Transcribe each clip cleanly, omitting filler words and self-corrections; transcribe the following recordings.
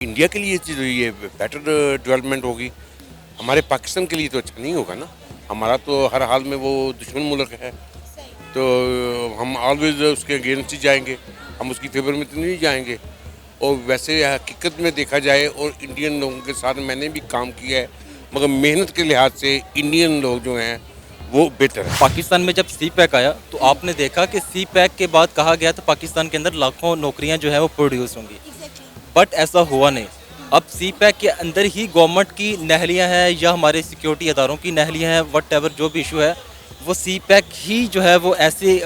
India के लिए ये बेटर डेवलपमेंट होगी। हमारे पाकिस्तान के लिए तो अच्छा नहीं होगा ना। हमारा तो हर हाल में वो दुश्मन मुल्क है, तो हम ऑलवेज उसके अगेंस्ट ही जाएंगे, हम उसकी फेवर में तो नहीं जाएंगे। और वैसे हकीकत में देखा जाए और इंडियन लोगों के साथ मैंने भी काम किया है, मगर मेहनत के लिहाज से इंडियन लोग जो हैं वो बेहतर है। पाकिस्तान में जब सी पैक आया तो आपने देखा कि सी पैक के बाद कहा गया था पाकिस्तान के अंदर लाखों नौकरियां जो है वो प्रोड्यूस होंगी, बट ऐसा हुआ नहीं। अब सी पैक के अंदर ही गवर्नमेंट की नहलियां हैं या हमारे सिक्योरिटी अदारों की नहलियां हैं, वट एवर जो भी इशू है, वो सी पैक ही जो है वो ऐसे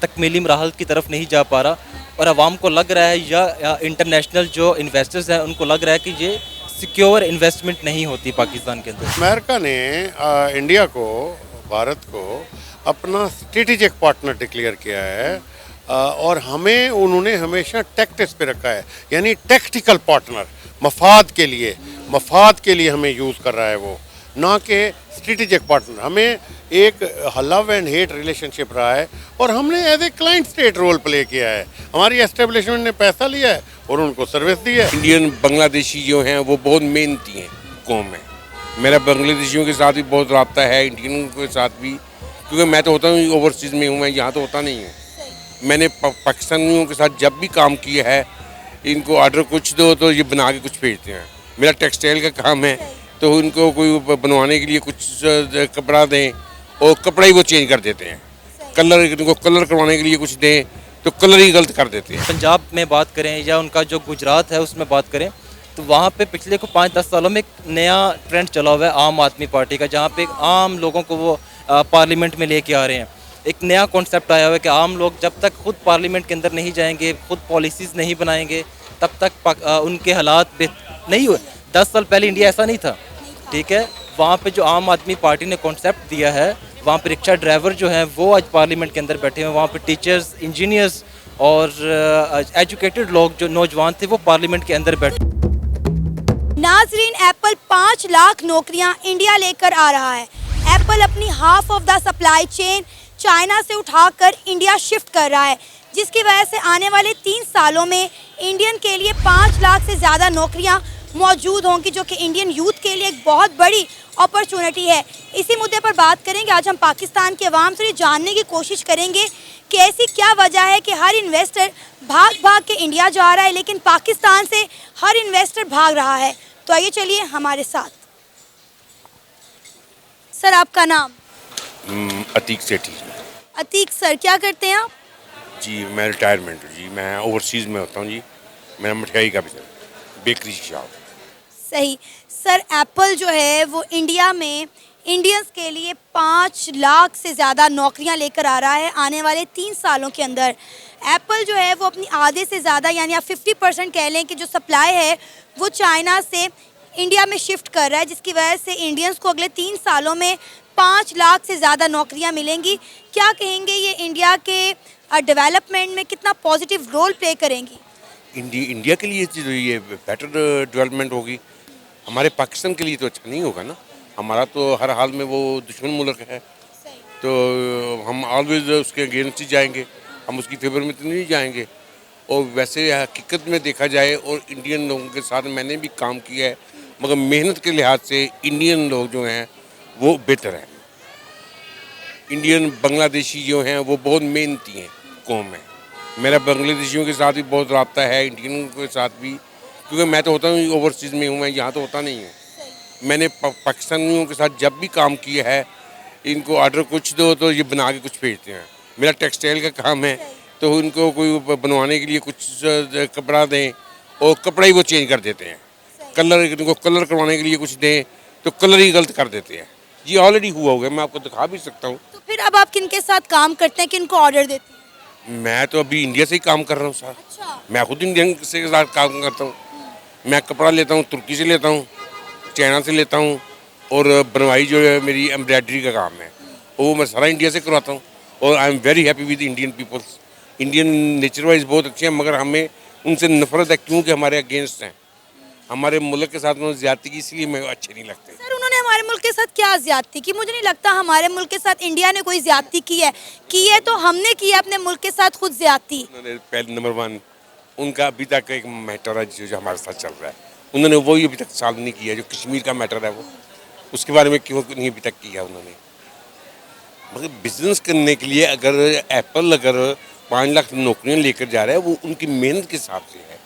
तकमीली मराहल की तरफ नहीं जा पा रहा। और आवाम को लग रहा है या इंटरनेशनल जो इन्वेस्टर्स हैं उनको लग रहा है कि ये सिक्योर इन्वेस्टमेंट नहीं होती पाकिस्तान के अंदर। अमेरिका ने इंडिया को, भारत को अपना स्ट्रेटेजिक पार्टनर डिक्लेयर किया है और हमें उन्होंने हमेशा टैक्टिस पे रखा है, यानी टैक्टिकल पार्टनर। मफाद के लिए हमें यूज़ कर रहा है वो, ना कि स्ट्रेटेजिक पार्टनर। हमें एक लव एंड हेट रिलेशनशिप रहा है और हमने as a client state role play किया है। हमारी एस्टेब्लिशमेंट ने पैसा लिया है और उनको सर्विस दी है। इंडियन बांग्लादेशी जो हैं वो बहुत मेहनती हैं कौम है। मेरा बांग्लादेशियों के साथ भी बहुत रब्ता है, इंडियनों के साथ भी, क्योंकि मैं तो होता हूँ ओवरसीज़ में हूँ, मैं यहाँ तो होता नहीं हूँ। मैंने पाकिस्तानियों के साथ जब भी काम किया है, इनको ऑर्डर कुछ दो तो ये बना के कुछ भेजते हैं। मेरा टेक्सटाइल का काम है, तो इनको कोई बनवाने के लिए कुछ कपड़ा दें और कपड़ा ही वो चेंज कर देते हैं। कलर, इनको कलर करवाने के लिए कुछ दें तो कलर ही गलत कर देते हैं। पंजाब में बात करें या उनका जो गुजरात है उसमें बात करें, तो वहाँ पे पिछले को 5-10 सालों में एक नया ट्रेंड चला हुआ है आम आदमी पार्टी का, जहाँ पे आम लोगों को वो पार्लियामेंट में लेके आ रहे हैं। एक नया कॉन्सेप्ट आया हुआ है कि आम लोग जब तक खुद पार्लियामेंट के अंदर नहीं जाएंगे, खुद पॉलिसीज़ नहीं बनाएंगे, तब तक उनके हालात नहीं हुए। 10 साल पहले इंडिया ऐसा नहीं था, ठीक है। वहाँ पे जो आम आदमी पार्टी ने कॉन्सेप्ट दिया है, वहाँ पे रिक्शा ड्राइवर जो हैं वो आज पार्लियामेंट के अंदर बैठे हैं, वहाँ पे टीचर्स, इंजीनियर्स और एजुकेटेड लोग जो नौजवान थे वो पार्लियामेंट के अंदर बैठे। नाजरीन, एप्पल 5 लाख नौकरियां इंडिया लेकर आ रहा है। एप्पल अपनी half of the supply chain China से उठाकर इंडिया शिफ्ट कर रहा है, जिसकी वजह से आने वाले 3 सालों में इंडियन के लिए 5 लाख से ज़्यादा नौकरियां मौजूद होंगी, जो कि इंडियन यूथ के लिए एक बहुत बड़ी अपॉर्चुनिटी है। इसी मुद्दे पर बात करेंगे। आज हम पाकिस्तान के अवाम से जानने की कोशिश करेंगे कि ऐसी क्या वजह है कि हर इन्वेस्टर भाग भाग के इंडिया जा रहा है, लेकिन पाकिस्तान से हर इन्वेस्टर भाग रहा है। तो आइए चलिए हमारे साथ। सर, आपका नाम? अतीक सेठी। अतीक सर, क्या करते हैं आप? जी मैं रिटायरमेंट जी, मैं ओवरसीज़ में होता हूँ जी। मेरा मिठाई का बिजनेस, बेकरी शॉप। सही। सर, एप्पल जो है वो इंडिया में इंडियंस के लिए 5 लाख से ज़्यादा नौकरियां लेकर आ रहा है आने वाले 3 सालों के अंदर। एप्पल जो है वो अपनी आधे से ज़्यादा, यानी आप 50% कह लें कि जो सप्लाई है वो चाइना से इंडिया में शिफ्ट कर रहा है, जिसकी वजह से इंडियंस को अगले 3 सालों में 5 लाख से ज़्यादा नौकरियां मिलेंगी। क्या कहेंगे, ये इंडिया के डेवलपमेंट में कितना पॉजिटिव रोल प्ले करेंगी? इंडिया के लिए ये बेटर डेवलपमेंट होगी। हमारे पाकिस्तान के लिए तो अच्छा नहीं होगा ना। हमारा तो हर हाल में वो दुश्मन मुल्क है, तो हम ऑलवेज उसके अगेंस्ट ही जाएंगे, हम उसकी फेवर में तो नहीं जाएंगे। और वैसे हकीकत में देखा जाए और इंडियन लोगों के साथ मैंने भी काम किया है, मगर मेहनत के लिहाज से इंडियन लोग जो हैं वो बेहतर हैं। इंडियन बांग्लादेशी जो हैं वो बहुत मेहनती हैं कौम है। मेरा बांग्लादेशियों के साथ भी बहुत रब्ता है, इंडियनों के साथ भी, क्योंकि मैं तो होता हूँ ओवरसीज़ में हूँ, मैं यहाँ तो होता नहीं हूँ। मैंने पाकिस्तानियों के साथ जब भी काम किया है, इनको ऑर्डर कुछ दो तो ये बना के कुछ भेजते हैं। मेरा टेक्सटाइल का काम है, तो इनको कोई बनवाने के लिए कुछ कपड़ा दें और कपड़ा ही वो चेंज कर देते हैं। कलर, इनको कलर करवाने के लिए कुछ दें तो कलर ही गलत कर देते हैं। ये ऑलरेडी हुआ होगा, मैं आपको दिखा भी सकता हूँ। तो फिर अब आप किनके साथ काम करते हैं, किनको ऑर्डर देते हैं? मैं तो अभी इंडिया से ही काम कर रहा हूँ सर। अच्छा। मैं खुद इंडियन से साथ काम करता हूँ। मैं कपड़ा लेता हूँ, तुर्की से लेता हूँ, चाइना से लेता हूँ, और बनवाई जो है मेरी एम्ब्रॉयडरी का काम है वो मैं सारा इंडिया से करवाता हूँ। और I am very happy with Indian peoples. Indian nature wise बहुत अच्छे हैं, मगर हमें उनसे नफरत है क्योंकि हमारे अगेंस्ट हैं। हमारे मुल्क के साथ उन्होंने ज्यादती की, इसलिए मैं अच्छे नहीं लगते। सर, उन्होंने हमारे मुल्क के साथ क्या ज्यादती की? मुझे नहीं लगता हमारे मुल्क के साथ इंडिया ने कोई ज्यादती की है तो हमने की है अपने मुल्क के साथ खुद ज्यादती। उन्होंने पहले नंबर 1 उनका अभी तक एक मैटर है जो हमारे साथ चल रहा है। उन्होंने वही अभी तक सॉल्व नहीं किया, जो कश्मीर का मैटर है वो, उसके बारे में क्यों नहीं अभी तक किया उन्होंने। मगर बिजनेस करने के लिए अगर एप्पल अगर 5 लाख नौकरियां लेकर जा रहा है, वो उनकी मेहनत के हिसाब से है,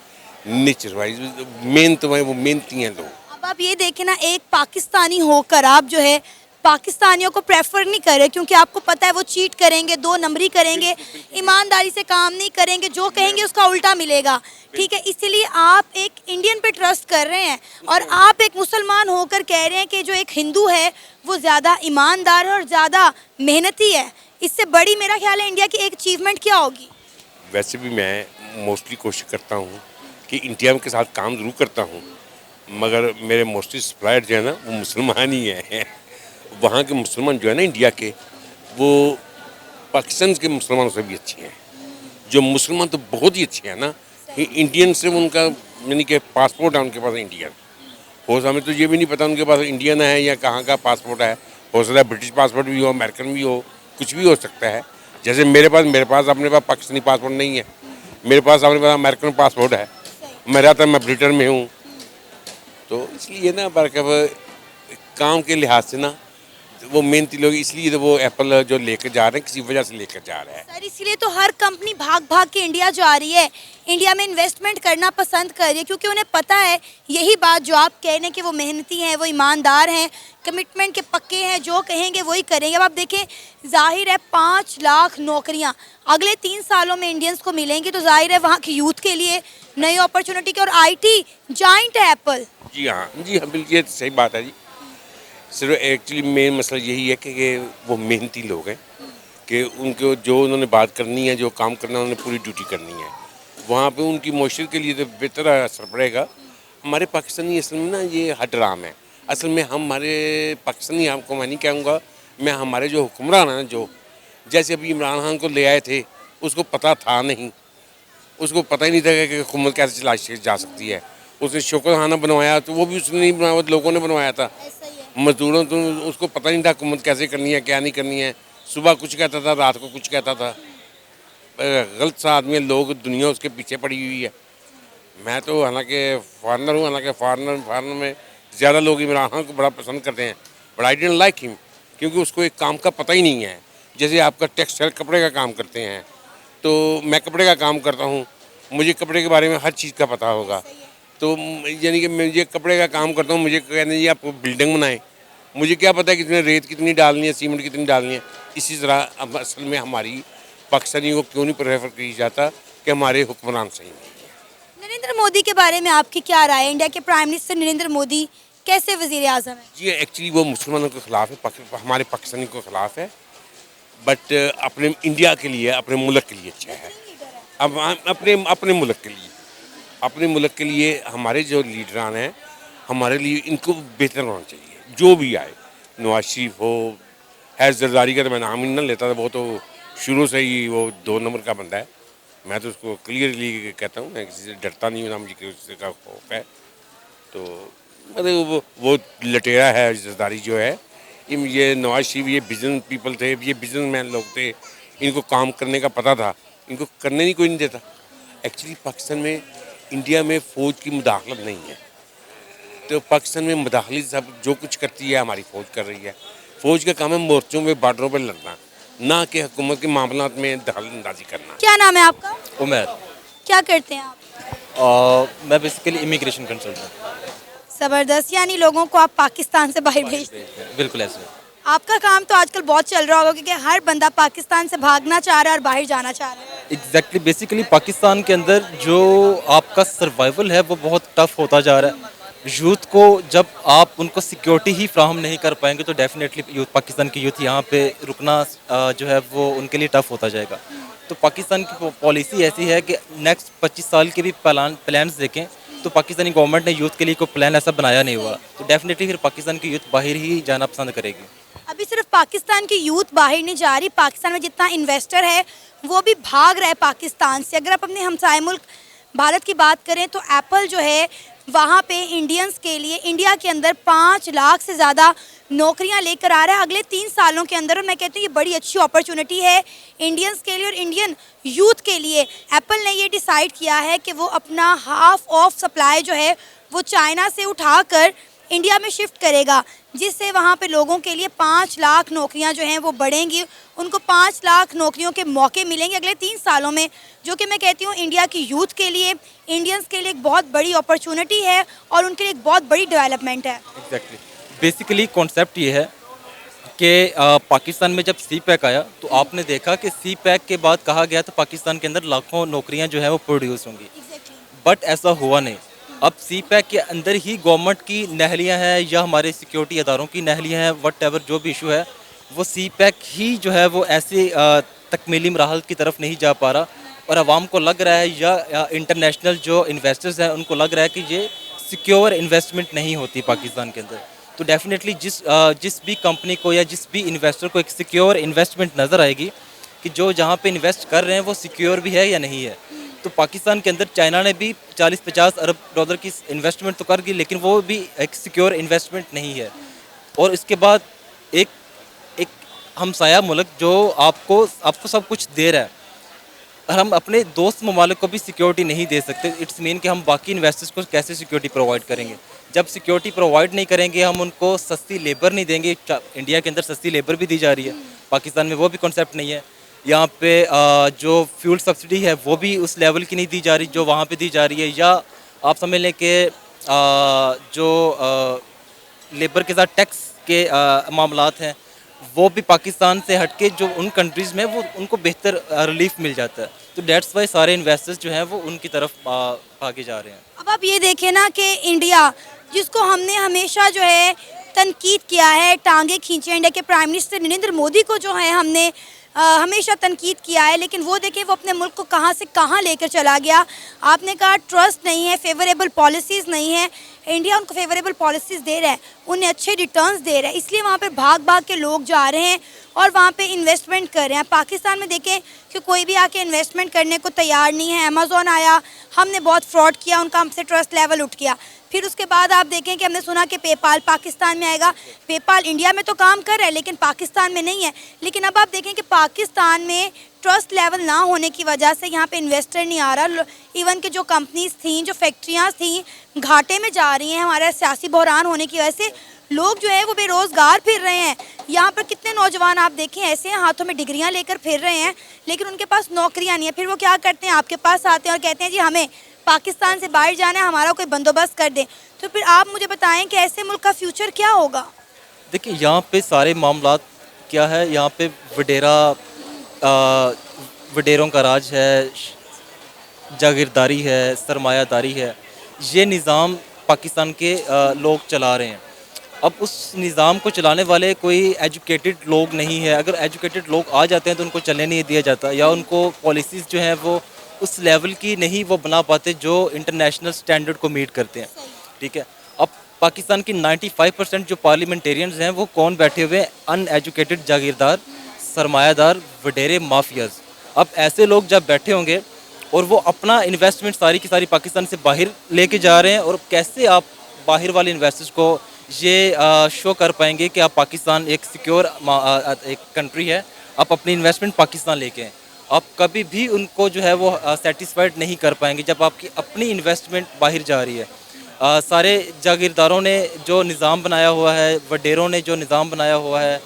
नेचर वाइज मेहनत है, वो मेहनती हैं लोग। अब आप ये देखें ना, एक पाकिस्तानी होकर आप जो है पाकिस्तानियों को प्रेफर नहीं कर रहे, क्योंकि आपको पता है वो चीट करेंगे, 2 नंबरी करेंगे, ईमानदारी से काम नहीं करेंगे, जो कहेंगे उसका उल्टा मिलेगा। ठीक है, इसीलिए आप एक इंडियन पे ट्रस्ट कर रहे हैं और आप एक मुसलमान होकर कह रहे हैं कि जो एक हिंदू है वो ज़्यादा ईमानदार और ज़्यादा मेहनती है। इससे बड़ी मेरा ख्याल है इंडिया की एक अचीवमेंट क्या होगी? वैसे भी मैं मोस्टली कोशिश करता हूँ कि इंडिया के साथ काम ज़रूर करता हूँ, मगर मेरे मोस्टली सप्लायर जो है ना वो मुसलमान ही हैं। वहाँ के मुसलमान जो है ना इंडिया के, वो पाकिस्तान के मुसलमानों से भी अच्छे हैं। जो मुसलमान तो बहुत ही अच्छे हैं ना, इंडियन से उनका यानी कि पासपोर्ट है उनके पास इंडियन हो, हमें तो ये भी नहीं पता उनके पास इंडियन है या कहाँ का पासपोर्ट है। हो सकता है ब्रिटिश पासपोर्ट भी हो, अमेरिकन भी हो, कुछ भी हो सकता है। जैसे मेरे पास अपने पास पाकिस्तानी पासपोर्ट नहीं है, मेरे पास अपने पास अमेरिकन पासपोर्ट है, मैं ब्रिटेन में हूँ। तो इसलिए ना बरकब काम के लिहाज से ना वो मेहनती लोग, इसलिए तो वो एप्पल जो लेकर जा रहे हैं किसी वजह से लेकर जा रहा है। सर इसीलिए तो हर कंपनी भाग भाग के इंडिया जा रही है, इंडिया में इन्वेस्टमेंट करना पसंद कर रही है, क्योंकि उन्हें पता है यही बात जो आप कह रहे हैं कि वो मेहनती हैं, वो ईमानदार हैं, कमिटमेंट के पक्के हैं, जो कहेंगे वही करेंगे। अब आप देखें, जाहिर है 5 लाख नौकरियाँ अगले 3 सालों में इंडियंस को मिलेंगी, तो जाहिर है वहाँ की यूथ के लिए नई अपॉर्चुनिटी की। और IT जाइंट है एप्पल। जी हाँ बिल्कुल, ये सही बात है जी। सिर्फ एक्चुअली मेन मसला यही है कि वो मेहनती लोग हैं, कि उनको जो उन्होंने बात करनी है, जो काम करना है, उन्होंने पूरी ड्यूटी करनी है। वहाँ पे उनकी मुआशरे के लिए तो बेहतर असर पड़ेगा। हमारे पाकिस्तानी असल में ना ये हटराम है। असल में हमारे पाकिस्तानी, आपको मैं नहीं कहूँगा, मैं हमारे जो हुक्मरान हैं, जो जैसे अभी इमरान खान को ले आए थे, उसको पता था नहीं, उसको पता ही नहीं था कि हुकूमत कैसे चलाई जा सकती है। उसने शौकत खाना बनवाया, तो वो भी उसने नहीं बनवाया, लोगों ने बनवाया था, मजदूरों। तो उसको पता नहीं था हुकूमत कैसे करनी है, क्या नहीं करनी है। सुबह कुछ कहता था, रात को कुछ कहता था। गलत सा आदमी है, लोग, दुनिया उसके पीछे पड़ी हुई है। मैं तो हालांकि फॉरनर हूँ, हालांकि फॉरनर में ज़्यादा लोग इमरान खान को बड़ा पसंद करते हैं, but I didn't like him, क्योंकि उसको एक काम का पता ही नहीं है। जैसे आपका टेक्सटाइल कपड़े का काम करते हैं, तो मैं कपड़े का काम करता हूँ, मुझे कपड़े के बारे में हर चीज़ का पता होगा। तो यानी कि मैं ये कपड़े का काम करता हूँ, मुझे कहने जी आप बिल्डिंग बनाएं, मुझे क्या पता है कितने रेत कितनी डालनी है, सीमेंट कितनी डालनी है। इसी तरह अब असल में हमारी पाकिस्तानियों को क्यों नहीं प्रेफर किया जाता कि हमारे हुक्मरान सही नहीं है। नरेंद्र मोदी के बारे में आपकी क्या राय है? इंडिया के प्राइम मिनिस्टर नरेंद्र मोदी कैसे वजीर आजम है? जी एक्चुअली वो मुसलमानों के ख़िलाफ़ है, हमारे पाकिस्तानी के ख़िलाफ़ है, बट अपने इंडिया के लिए, अपने मुल्क के लिए अच्छा है। अब अपने मुल्क के लिए हमारे जो लीडरान हैं, हमारे लिए इनको बेहतर होना चाहिए। जो भी आए, नवाज शरीफ हो, हैज़ जरदारी का तो मैं नाम ही नहीं लेता था, वो तो शुरू से ही वो 2 नंबर का बंदा है। मैं तो उसको क्लियरली कहता हूँ, मैं किसी से डरता नहीं हूँ, ना मुझे किसी का खौफ है। तो मतलब वो लटेरा है जरदारी जो है, ये नवाज शरीफ, ये बिजनेस पीपल थे, ये बिजनेसमैन लोग थे, इनको काम करने का पता था, इनको करने नहीं कोई नहीं देता। एक्चुअली पाकिस्तान में, इंडिया में फ़ौज की मुदाखलत नहीं है, तो पाकिस्तान में मुदाखलत सब जो कुछ करती है हमारी फ़ौज कर रही है। फ़ौज का काम है मोर्चों में, बॉर्डरों पर लड़ना, ना कि हुकूमत के मामलात में दखल अंदाजी करना। क्या नाम है आपका? उमर। क्या करते हैं आप? मैं बेसिकली इमिग्रेशन कंसल्टेंट। ज़बरदस्त, यानी लोगों को आप पाकिस्तान से बाहर भेजते हैं। बिल्कुल ऐसे। आपका काम तो आजकल बहुत चल रहा होगा, क्योंकि हर बंदा पाकिस्तान से भागना चाह रहा है और बाहर जाना चाह रहा है। एग्जैक्टली, बेसिकली पाकिस्तान के अंदर जो आपका सर्वाइवल है वो बहुत टफ होता जा रहा है। यूथ को जब आप उनको सिक्योरिटी ही फ्राहम नहीं कर पाएंगे, तो डेफिनेटली यूथ, पाकिस्तान की यूथ यहाँ पे रुकना जो है वो उनके लिए टफ होता जाएगा। तो पाकिस्तान की पॉलिसी ऐसी है कि नेक्स्ट 25 साल के भी प्लान्स देखें, तो पाकिस्तानी गवर्नमेंट ने यूथ के लिए कोई प्लान ऐसा बनाया नहीं हुआ, तो डेफिनेटली फिर पाकिस्तान की यूथ बाहर ही जाना पसंद करेगी। अभी सिर्फ पाकिस्तान की यूथ बाहर नहीं जा रही, पाकिस्तान में जितना इन्वेस्टर है वो भी भाग रहा है पाकिस्तान से। अगर आप अपने हमसाए मुल्क भारत की बात करें, तो एप्पल जो है वहाँ पे इंडियंस के लिए इंडिया के अंदर 5 लाख से ज़्यादा नौकरियाँ लेकर आ रहा है अगले 3 सालों के अंदर। और मैं कहती हूँ ये बड़ी अच्छी अपॉर्चुनिटी है इंडियंस के लिए और इंडियन यूथ के लिए। एप्पल ने ये डिसाइड किया है कि वो अपना हाफ ऑफ सप्लाई जो है वो चाइना से उठाकर इंडिया में शिफ्ट करेगा, जिससे वहाँ पे लोगों के लिए 5 लाख नौकरियाँ जो हैं वो बढ़ेंगी। उनको 5 लाख नौकरियों के मौके मिलेंगे अगले 3 सालों में, जो कि मैं कहती हूँ इंडिया की यूथ के लिए, इंडियंस के लिए एक बहुत बड़ी अपॉर्चुनिटी है और उनके लिए एक बहुत बड़ी डेवलपमेंट है। एग्जैक्टली, बेसिकली कॉन्सेप्ट ये है कि पाकिस्तान में जब सी पैक आया तो आपने देखा कि सी पैक के बाद कहा गया था पाकिस्तान के अंदर लाखों नौकरियां जो है वो प्रोड्यूस होंगी, बट ऐसा हुआ नहीं। अब सी पैक के अंदर ही गवर्नमेंट की नहलियां हैं या हमारे सिक्योरिटी इदारों की नहलियां हैं, वट एवर जो भी इशू है, वो सी पैक ही जो है वो ऐसे तकमीली मराहल की तरफ नहीं जा पा रहा, और आवाम को लग रहा है या इंटरनेशनल जो इन्वेस्टर्स हैं उनको लग रहा है कि ये सिक्योर इन्वेस्टमेंट नहीं होती पाकिस्तान के अंदर। तो डेफिनेटली जिस भी कंपनी को या जिस भी इन्वेस्टर को एक सिक्योर इन्वेस्टमेंट नज़र आएगी कि जो जहाँ पे इन्वेस्ट कर रहे हैं वो सिक्योर भी है या नहीं है, तो पाकिस्तान के अंदर चाइना ने भी 40-50 अरब डॉलर की इन्वेस्टमेंट तो कर दी, लेकिन वो भी एक सिक्योर इन्वेस्टमेंट नहीं है। और इसके बाद एक एक हमसाया मुल्क जो आपको सब कुछ दे रहा है, और हम अपने दोस्त ममालिक को भी सिक्योरिटी नहीं दे सकते, इट्स मीन कि हम बाकी इन्वेस्टर्स को कैसे सिक्योरिटी प्रोवाइड करेंगे। जब सिक्योरिटी प्रोवाइड नहीं करेंगे, हम उनको सस्ती लेबर नहीं देंगे। इंडिया के अंदर सस्ती लेबर भी दी जा रही है, पाकिस्तान में वो भी कॉन्सेप्ट नहीं है। यहाँ पे जो फ्यूल सब्सिडी है वो भी उस लेवल की नहीं दी जा रही जो वहाँ पे दी जा रही है, या आप समझ लें कि जो लेबर के साथ टैक्स के मामलात हैं वो भी पाकिस्तान से हटके जो उन कंट्रीज़ में वो उनको बेहतर रिलीफ मिल जाता है। तो डेट्स वाई सारे इन्वेस्टर्स जो हैं वो उनकी तरफ भागे जा रहे हैं। अब आप ये देखें ना कि इंडिया, जिसको हमने हमेशा जो है तनकीद किया है, टांगे खींचे, इंडिया के प्राइम मिनिस्टर नरेंद्र मोदी को जो है हमने हमेशा तनकीद किया है, लेकिन वो देखें वो अपने मुल्क को कहाँ से कहाँ लेकर चला गया। आपने कहा ट्रस्ट नहीं है, फेवरेबल पॉलिसीज़ नहीं है। इंडिया उनको फेवरेबल पॉलिसीज़ दे रहा है, उन्हें अच्छे रिटर्न्स दे रहा है, इसलिए वहाँ पे भाग भाग के लोग जा रहे हैं और वहाँ पे इन्वेस्टमेंट कर रहे हैं। पाकिस्तान में देखें कि कोई भी आके इन्वेस्टमेंट करने को तैयार नहीं है। अमेज़ॉन आया, हमने बहुत फ्रॉड किया, उनका हमसे ट्रस्ट लेवल उठ गया। फिर उसके बाद आप देखें कि हमने सुना कि पेपाल पाकिस्तान में आएगा। पेपाल इंडिया में तो काम कर रहा है लेकिन पाकिस्तान में नहीं है। लेकिन अब आप देखें कि पाकिस्तान में ट्रस्ट लेवल ना होने की वजह से यहाँ पे इन्वेस्टर नहीं आ रहा। इवन कि जो कंपनीज थी, जो फैक्ट्रियाँ थी, घाटे में जा रही हैं। हमारा सियासी बहरान होने की वजह से लोग जो है वो बेरोज़गार फिर रहे हैं। यहाँ पर कितने नौजवान आप देखें ऐसे हैं, हाथों में डिग्रियाँ लेकर फिर रहे हैं, लेकिन उनके पास नौकरियाँ नहीं है। फिर वो क्या करते हैं, आपके पास आते हैं और कहते हैं जी हमें पाकिस्तान से बाहर जाना है, हमारा कोई बंदोबस्त कर दें। तो फिर आप मुझे बताएं कि ऐसे मुल्क का फ्यूचर क्या होगा। देखिए यहाँ पे सारे मामलात क्या है, यहाँ पे वडेरों का राज है, जागीरदारी है, सरमायादारी है। ये निज़ाम पाकिस्तान के लोग चला रहे हैं। अब उस निज़ाम को चलाने वाले कोई एजुकेटेड लोग नहीं है। अगर एजुकेटेड लोग आ जाते हैं तो उनको चलने नहीं दिया जाता, या उनको पॉलिसीज़ जो हैं वो उस लेवल की नहीं वो बना पाते जो इंटरनेशनल स्टैंडर्ड को मीट करते हैं। ठीक है, अब पाकिस्तान की 95% जो पार्लियामेंटेरियंस हैं वो कौन बैठे हुए हैं, अनएजुकेटेड जागीरदार, सरमायादार, वडेरे माफियाज। अब ऐसे लोग जब बैठे होंगे और वो अपना इन्वेस्टमेंट सारी की सारी पाकिस्तान से बाहर लेके जा रहे हैं, और कैसे आप बाहर वाले इन्वेस्टर्स को ये शो कर पाएंगे कि आप पाकिस्तान एक सिक्योर एक कंट्री है, आप अपनी इन्वेस्टमेंट पाकिस्तान लेके आएँ। आप कभी भी उनको जो है वो सेटिस्फाइड नहीं कर पाएंगे जब आपकी अपनी इन्वेस्टमेंट बाहर जा रही है। सारे जागीरदारों ने जो निज़ाम बनाया हुआ है, वडेरों ने जो निज़ाम बनाया हुआ है,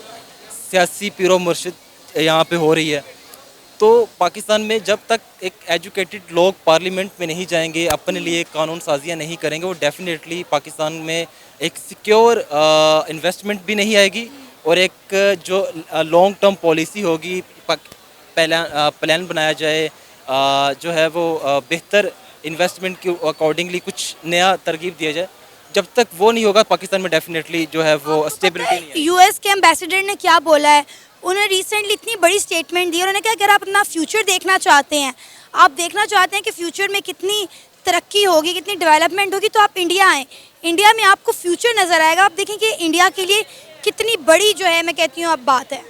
सियासी पीरो मुर्शिद यहाँ पे हो रही है। तो पाकिस्तान में जब तक एक एजुकेटेड लोग पार्लियामेंट में नहीं जाएंगे, अपने लिए कानून साजियाँ नहीं करेंगे, वो डेफिनेटली पाकिस्तान में एक सिक्योर इन्वेस्टमेंट भी नहीं आएगी, और एक जो लॉन्ग टर्म पॉलिसी होगी, प्लान बनाया जाए जो है वो बेहतर इन्वेस्टमेंट के अकॉर्डिंगली कुछ नया तरकीब दिया जाए, जब तक वो नहीं होगा पाकिस्तान में डेफिनेटली जो है वो स्टेबिलिटी नहीं है। यूएस के एम्बेसडर ने क्या बोला है, उन्होंने रिसेंटली इतनी बड़ी स्टेटमेंट दी। उन्होंने कहा अगर आप अपना फ्यूचर देखना चाहते हैं, आप देखना चाहते हैं कि फ्यूचर में कितनी तरक्की होगी, कितनी डेवलपमेंट होगी, तो आप इंडिया आएँ। इंडिया में आपको फ्यूचर नज़र आएगा। आप देखें कि इंडिया के लिए कितनी बड़ी जो है मैं कहती हूँ अब बात है।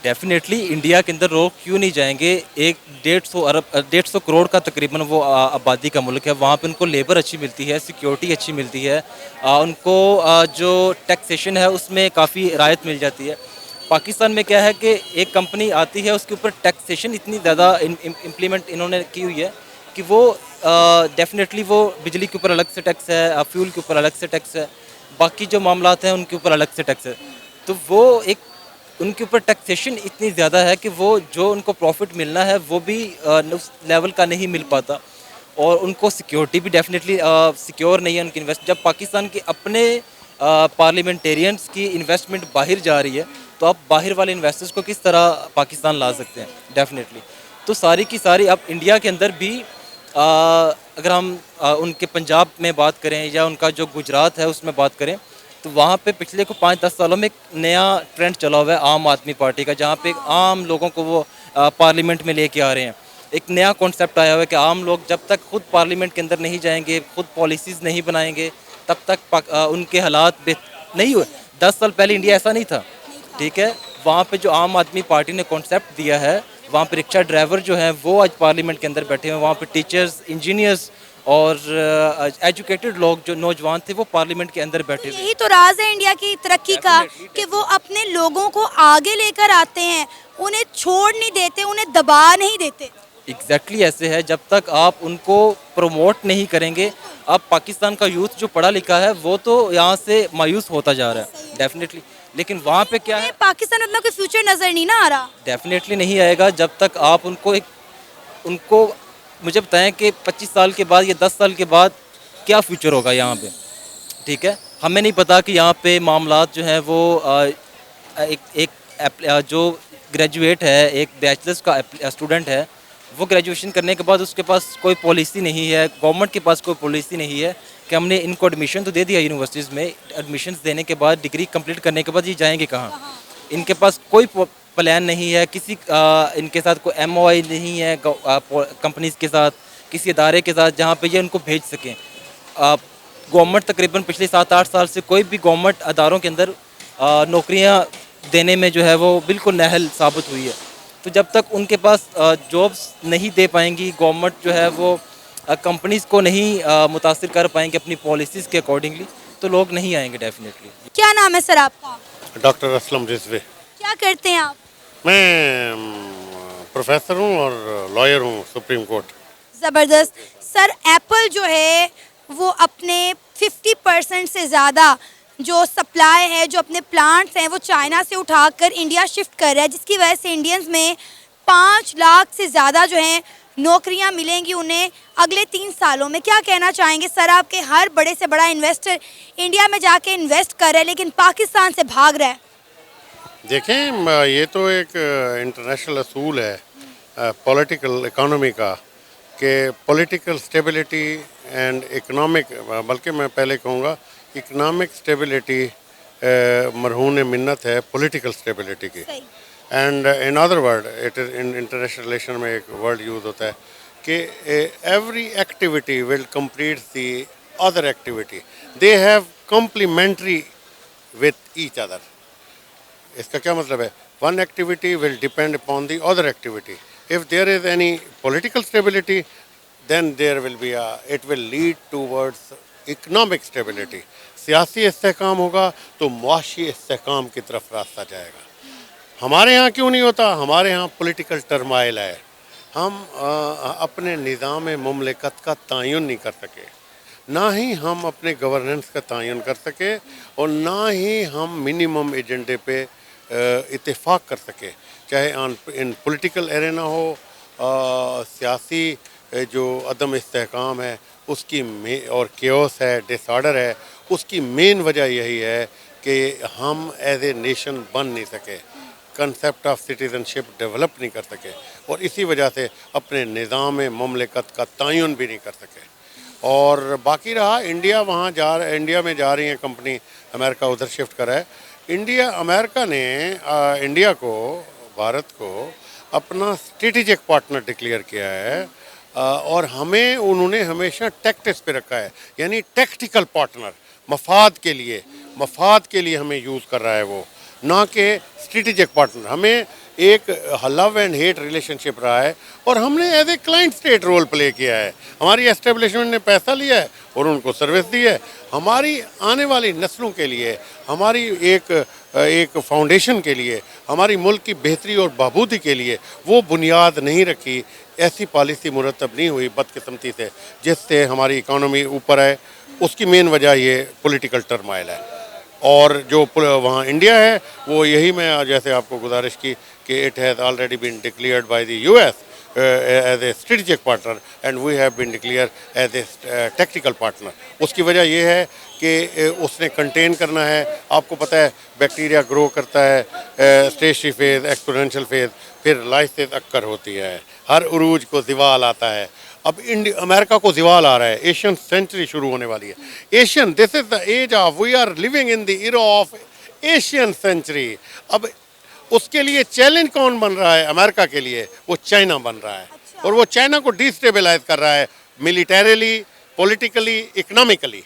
डेफिनेटली इंडिया के अंदर लोग क्यों नहीं जाएंगे। 150 करोड़ का तकरीबन वो आबादी का मुल्क है। वहाँ पे उनको लेबर अच्छी मिलती है, सिक्योरिटी अच्छी मिलती है, उनको जो टैक्सेशन है उसमें काफ़ी राहत मिल जाती है। पाकिस्तान में क्या है कि एक कंपनी आती है, उसके ऊपर टैक्सेशन इतनी ज़्यादा इम्प्लीमेंट इन्होंने की हुई है कि वो डेफिनेटली वो बिजली के ऊपर अलग से टैक्स है, फ्यूल के ऊपर अलग से टैक्स है, बाकी जो मामलात हैं उनके ऊपर अलग से टैक्स है। तो वो एक उनके ऊपर टैक्सेशन इतनी ज़्यादा है कि वो जो उनको प्रॉफिट मिलना है वो भी उस लेवल का नहीं मिल पाता, और उनको सिक्योरिटी भी डेफिनेटली सिक्योर नहीं है उनकी इन्वेस्ट। जब पाकिस्तान के अपने पार्लियामेंटेरियंस की इन्वेस्टमेंट बाहर जा रही है, तो आप बाहर वाले इन्वेस्टर्स को किस तरह पाकिस्तान ला सकते हैं? डेफिनेटली। तो सारी की सारी अब इंडिया के अंदर भी अगर हम उनके पंजाब में बात करें या उनका जो गुजरात है उसमें बात करें, तो वहाँ पे पिछले को 5-10 सालों में एक नया ट्रेंड चला हुआ है आम आदमी पार्टी का, जहाँ पे आम लोगों को वो पार्लियामेंट में लेके आ रहे हैं। एक नया कॉन्सेप्ट आया हुआ है कि आम लोग जब तक खुद पार्लियामेंट के अंदर नहीं जाएंगे, खुद पॉलिसीज़ नहीं बनाएंगे, तब तक उनके हालात नहीं हुए। 10 साल पहले इंडिया ऐसा नहीं था, ठीक है। वहाँ पे जो आम आदमी पार्टी ने कॉन्सेप्ट दिया है, वहाँ पे रिक्शा ड्राइवर जो हैं वो आज पार्लियामेंट के अंदर बैठे हैं, वहाँ पे टीचर्स, इंजीनियर्स और एजुकेटेड लोग जो नौजवान थे वो पार्लियामेंट के अंदर बैठे हुए। यही तो राज है इंडिया की तरक्की का कि वो अपने लोगों को आगे लेकर आते हैं, उन्हें छोड़ नहीं देते, उन्हें दबा नहीं देते। एग्जैक्टली ऐसे है, जब तक आप उनको प्रमोट नहीं करेंगे। अब पाकिस्तान का यूथ जो पढ़ा लिखा है वो तो यहाँ से मायूस होता जा रहा है डेफिनेटली, लेकिन वहाँ पे क्या है, पाकिस्तान में अपना कोई फ्यूचर नजर नहीं ना आ रहा। डेफिनेटली नहीं आएगा जब तक आप उनको मुझे बताएं कि 25 साल के बाद या 10 साल के बाद क्या फ्यूचर होगा यहाँ पे, ठीक है। हमें नहीं पता कि यहाँ पे मामलात जो हैं वो जो ग्रेजुएट है, एक बैचलर्स का स्टूडेंट है, वो ग्रेजुएशन करने के बाद उसके पास कोई पॉलिसी नहीं है, गवर्नमेंट के पास कोई पॉलिसी नहीं है कि हमने इनको एडमिशन तो दे दिया यूनिवर्सिटीज़ में, एडमिशन देने के बाद डिग्री कंप्लीट करने के बाद ये जाएंगे कहाँ? इनके पास कोई प्लान नहीं है, किसी इनके साथ कोई MOI नहीं है कंपनीज़ के साथ, किसी इदारे के साथ जहाँ पे ये उनको भेज सकें। गवर्नमेंट तकरीबन पिछले 7-8 साल से कोई भी गवर्नमेंट अदारों के अंदर नौकरियाँ देने में जो है वो बिल्कुल नाअहल साबित हुई है। तो जब तक उनके पास जॉब्स नहीं दे पाएंगी गवर्नमेंट, जो है वो कंपनीज़ को नहीं मुतासिर कर पाएंगे अपनी पॉलिसीज़ के अकॉर्डिंगली, तो लोग नहीं आएंगे डेफिनेटली। क्या नाम है सर आपका? डॉक्टर असलम रिजवी। क्या करते हैं आप? मैं प्रोफेसर हूँ और लॉयर हूँ सुप्रीम कोर्ट। ज़बरदस्त सर। एप्पल जो है वो अपने 50% से ज़्यादा जो सप्लाई है, जो अपने प्लांट्स हैं वो चाइना से उठाकर इंडिया शिफ्ट कर रहा है, जिसकी वजह से इंडियंस में 5 लाख से ज़्यादा जो हैं नौकरियां मिलेंगी उन्हें अगले 3 सालों में। क्या कहना चाहेंगे सर? आपके हर बड़े से बड़ा इन्वेस्टर इंडिया में जाके इन्वेस्ट कर रहा है लेकिन पाकिस्तान से भाग रहा है। देखें, ये तो एक इंटरनेशनल असूल है पॉलिटिकल इकोनॉमी का कि पॉलिटिकल स्टेबिलिटी एंड इकोनॉमिक, बल्कि मैं पहले कहूँगा इकोनॉमिक स्टेबिलिटी मरहून मिन्नत है पॉलिटिकल स्टेबिलिटी की। And in other word, it is in international relation में एक वर्ड यूज़ होता है कि every activity will complete the other activity, they have complementary with each other. इसका क्या मतलब है? One activity will depend upon the other activity. If there is any political stability then there will be it will lead towards economic stability. सियासी इस्तेहकाम होगा तो मुआशी इस्तेहकाम की तरफ रास्ता जाएगा। हमारे यहाँ क्यों नहीं होता? हमारे यहाँ पॉलिटिकल टर्माइल है। हम अपने निज़ाम मुमलिकत का तयन नहीं कर सके, ना ही हम अपने गवर्नेंस का तयन कर सके, और ना ही हम मिनिमम एजेंडे पे इत्तेफाक कर सके, चाहे इन पॉलिटिकल एरेना हो, सियासी जो अदम इस्तेहकाम है उसकी और केओस है, डिसऑर्डर है, उसकी मेन वजह यही है कि हम एज ए नेशन बन नहीं सके, कंसेप्ट ऑफ सिटीजनशिप डेवलप नहीं कर सके, और इसी वजह से अपने निज़ाम मुमलिकत का तयन भी नहीं कर सके। और बाकी रहा इंडिया, इंडिया में जा रही है कंपनी, अमेरिका उधर शिफ्ट कर रहा है। अमेरिका ने इंडिया को, भारत को अपना स्ट्रेटेजिक पार्टनर डिक्लेयर किया है, और हमें उन्होंने हमेशा टैक्टिक्स पे रखा है, यानी टैक्टिकल पार्टनर, मफाद के लिए हमें यूज़ कर रहा है वो, ना कि स्ट्रेटेजिक पार्टनर। हमें एक लव एंड हेट रिलेशनशिप रहा है, और हमने as a client state role play किया है। हमारी एस्टेब्लिशमेंट ने पैसा लिया है और उनको सर्विस दी है। हमारी आने वाली नस्लों के लिए, हमारी एक फाउंडेशन के लिए, हमारी मुल्क की बेहतरी और बहबूदी के लिए वो बुनियाद नहीं रखी ऐसी पॉलिसी मुरतब नहीं हुई बदकिस्मती से जिससे हमारी इकोनॉमी ऊपर है। उसकी मेन वजह ये पॉलिटिकल टर्माइल है। और जो वहाँ इंडिया है वो यही मैं जैसे आपको गुजारिश की कि it has already been declared by the US as a strategic partner and we have been declare as a technical partner. उसकी वजह यह है कि उसने कंटेन करना है। आपको पता है बैक्टीरिया ग्रो करता है, स्टेशनरी फेज़, एक्सपोनेंशियल फेज़, फिर लाइसेस अक्कर होती है, हर उरूज को ज़िवाल आता है। अब अमेरिका को ज़िवाल आ रहा है, एशियन सेंचुरी शुरू होने वाली है। Asian, this is the age of, we are living in the era of Asian century. अब उसके लिए चैलेंज कौन बन रहा है अमेरिका के लिए? वो चाइना बन रहा है। और वो चाइना को डिस्टेबलाइज कर रहा है मिलिटरीली, पॉलिटिकली, इकोनॉमिकली।